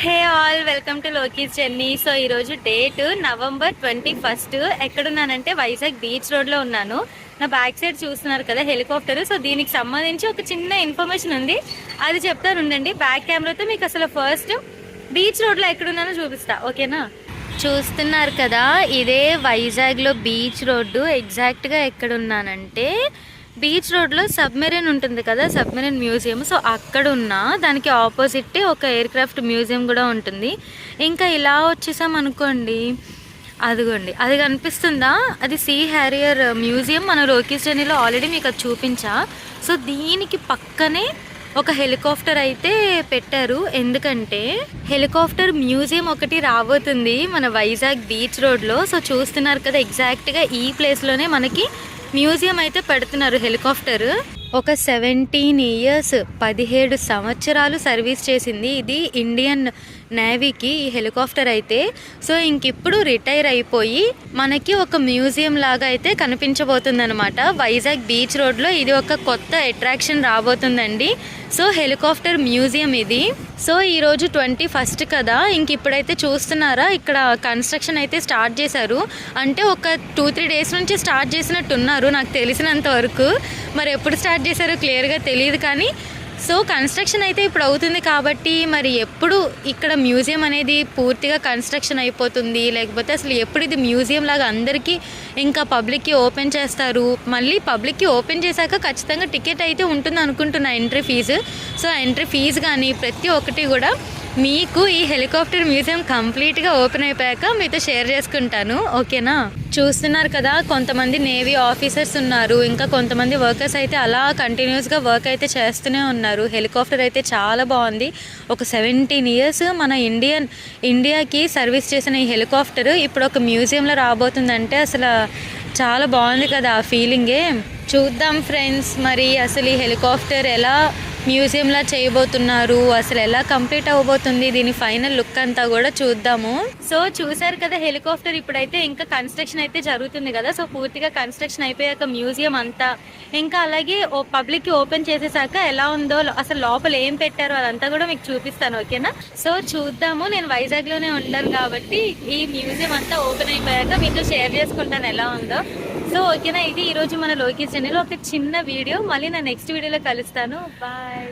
Hey all, welcome to Loki's journey. So ఈరోజు date November 21. ఎక్కడున్నానంటే Vizag beach రోడ్లో ఉన్నాను. నా బ్యాక్ సైడ్ చూస్తున్నారు కదా హెలికాప్టర్. సో దీనికి సంబంధించి ఒక చిన్న ఇన్ఫర్మేషన్ ఉంది, అది చెప్తాను ఉండండి. బ్యాక్ కెమెరాతో మీకు అసలు ఫస్ట్ బీచ్ రోడ్లో ఎక్కడున్నానో చూపిస్తా, ఓకేనా? చూస్తున్నారు కదా, ఇదే వైజాగ్లో బీచ్ రోడ్డు. ఎగ్జాక్ట్గా ఎక్కడున్నానంటే బీచ్ రోడ్లో సబ్మెరీన్ ఉంటుంది కదా, సబ్మెరీన్ మ్యూజియం. సో అక్కడ ఉన్న దానికి ఆపోజిట్ ఒక ఎయిర్ క్రాఫ్ట్ మ్యూజియం కూడా ఉంటుంది. ఇంకా ఇలా వచ్చేసాం అనుకోండి, అదిగోండి అది కనిపిస్తుందా, అది సీ హ్యారియర్ మ్యూజియం. మన లోకీస్ జర్నీలో ఆల్రెడీ మీకు అది చూపించా. సో దీనికి పక్కనే ఒక హెలికాప్టర్ అయితే పెట్టారు, ఎందుకంటే హెలికాప్టర్ మ్యూజియం ఒకటి రాబోతుంది మన వైజాగ్ బీచ్ రోడ్లో. సో చూస్తున్నారు కదా, ఎగ్జాక్ట్గా ఈ ప్లేస్లోనే మనకి మ్యూజియం అయితే పెడుతున్నారు హెలికాప్టర్. ఒక 17 ఇయర్స్ 17 సంవత్సరాలు సర్వీస్ చేసింది ఇది ఇండియన్ నేవీకి ఈ హెలికాప్టర్ అయితే. సో ఇంకిప్పుడు రిటైర్ అయిపోయి మనకి ఒక మ్యూజియం లాగా అయితే కనిపించబోతుంది అనమాట వైజాగ్ బీచ్ రోడ్లో. ఇది ఒక కొత్త అట్రాక్షన్ రాబోతుందండి. సో హెలికాప్టర్ మ్యూజియం ఇది. సో ఈరోజు 21 కదా, ఇంక ఇప్పుడైతే చూస్తున్నారా ఇక్కడ కన్స్ట్రక్షన్ అయితే స్టార్ట్ చేశారు. అంటే ఒక 2-3 డేస్ నుంచి స్టార్ట్ చేసినట్టున్నారు నాకు తెలిసినంత వరకు. మరి ఎప్పుడు స్టార్ట్ చేశారో క్లియర్గా తెలియదు కానీ సో కన్స్ట్రక్షన్ అయితే ఇప్పుడు అవుతుంది కాబట్టి మరి ఎప్పుడు ఇక్కడ మ్యూజియం అనేది పూర్తిగా కన్స్ట్రక్షన్ అయిపోతుంది, లేకపోతే అసలు ఎప్పుడు ఇది మ్యూజియం లాగా అందరికీ ఇంకా పబ్లిక్కి ఓపెన్ చేస్తారు. మళ్ళీ పబ్లిక్కి ఓపెన్ చేశాక ఖచ్చితంగా టికెట్ అయితే ఉంటుంది అనుకుంటున్నా, entry fees. So entry fees కానీ ప్రతి ఒక్కటి కూడా మీకు ఈ హెలికాప్టర్ మ్యూజియం కంప్లీట్గా ఓపెన్ అయిపోయాక మీతో షేర్ చేసుకుంటాను, ఓకేనా? చూస్తున్నారు కదా, కొంతమంది నేవీ ఆఫీసర్స్ ఉన్నారు, ఇంకా కొంతమంది వర్కర్స్ అయితే అలా కంటిన్యూస్గా వర్క్ అయితే చేస్తూనే ఉన్నారు. హెలికాప్టర్ అయితే చాలా బాగుంది. ఒక 17 ఇయర్స్ మన ఇండియాకి సర్వీస్ చేసిన ఈ హెలికాప్టర్ ఇప్పుడు ఒక మ్యూజియంలో రాబోతుందంటే అసలు చాలా బాగుంది కదా ఆ ఫీలింగే. చూద్దాం ఫ్రెండ్స్, మరి అసలు ఈ హెలికాప్టర్ ఎలా మ్యూజియంలా చేయబోతున్నారు, అసలు ఎలా కంప్లీట్ అవ్వబోతుంది, దీని ఫైనల్ లుక్ అంతా కూడా చూద్దాము. సో చూసారు కదా హెలికాప్టర్ ఇప్పుడైతే ఇంకా కన్స్ట్రక్షన్ అయితే జరుగుతుంది కదా. సో పూర్తిగా కన్స్ట్రక్షన్ అయిపోయాక మ్యూజియం అంతా ఇంకా అలాగే పబ్లిక్కి ఓపెన్ చేసేసాక ఎలా ఉందో, అసలు లోపల ఏం పెట్టారో అదంతా కూడా మీకు చూపిస్తాను, ఓకేనా? సో చూద్దాము. నేను వైజాగ్లోనే ఉంటాను కాబట్టి ఈ మ్యూజియం అంతా ఓపెన్ అయిపోయాక మీతో షేర్ చేసుకుంటాను ఎలా ఉందో. సో ఓకేనా, ఇది ఈరోజు మన లోకీస్ ఛానల్లో ఒక చిన్న వీడియో. మళ్ళీ నా నెక్స్ట్ వీడియోలో కలుస్తాను. బాయ్.